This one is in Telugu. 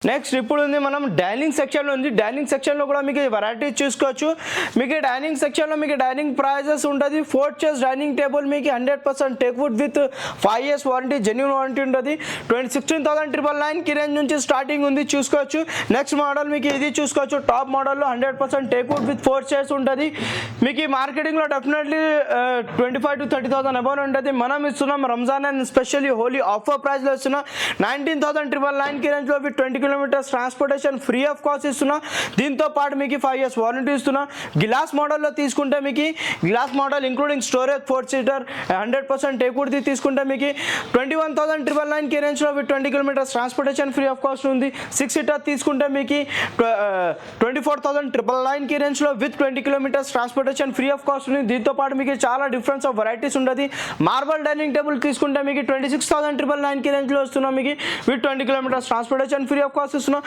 నెక్స్ట్ ఇప్పుడు ఉంది మనం డైనింగ్ సెక్షన్లో ఉంది. డైనింగ్ సెక్షన్లో కూడా మీకు వెరైటీస్ చూసుకోవచ్చు. మీకు డైనింగ్ సెక్షన్లో మీకు డైనింగ్ ప్రైజెస్ ఉంటుంది. 4 chairs డైనింగ్ టేబుల్ మీకు 100% teakwood with 5 years warranty, genuine warranty ఉంటుంది. 16,999 కి రేంజ్ నుంచి స్టార్టింగ్ ఉంది, చూసుకోవచ్చు. నెక్స్ట్ మోడల్ మీకు ఇది చూసుకోవచ్చు. టాప్ మోడల్లో 100% టేక్వుడ్ విత్ 4 chairs ఉంటుంది. మీకు ఈ మార్కెటింగ్లో డెఫినెట్లీ 25,000 to 30,000 అబౌవ్ ఉంటుంది. మనం ఇస్తున్నాం Ramzan and specially Holi offer ప్రైస్లో ఇస్తున్నాం. 19,999 కి రేంజ్లో with 20 kilometers transportation free of cost ఇస్తున్నా. దీంతో పాటు మీకు 5 years వారంటీ ఇస్తున్నా. గ్లాస్ మోడల్లో తీసుకుంటే మీకు glass model including storage 4 seater 100% టేక్వుడ్ది తీసుకుంటే మీకు 21,999 కి రేంజ్లో with 20 kilometers transportation free of cost ఉంది. 6 seater తీసుకుంటే మీకు 24,999 కి రేంజ్లో with 20 kilometers transportation free of cost ఉంది. దీంతో పాటు మీకు చాలా డిఫరెన్స్ ఆఫ్ వెరైటీస్ ఉంటుంది. మార్బల్ డైనింగ్ టేబుల్ తీసుకుంటే మీకు 26,999 కి రేంజ్లో వస్తున్నాం. మీకు with 20 kilometers transportation free of cost ఇస్తున్నాం.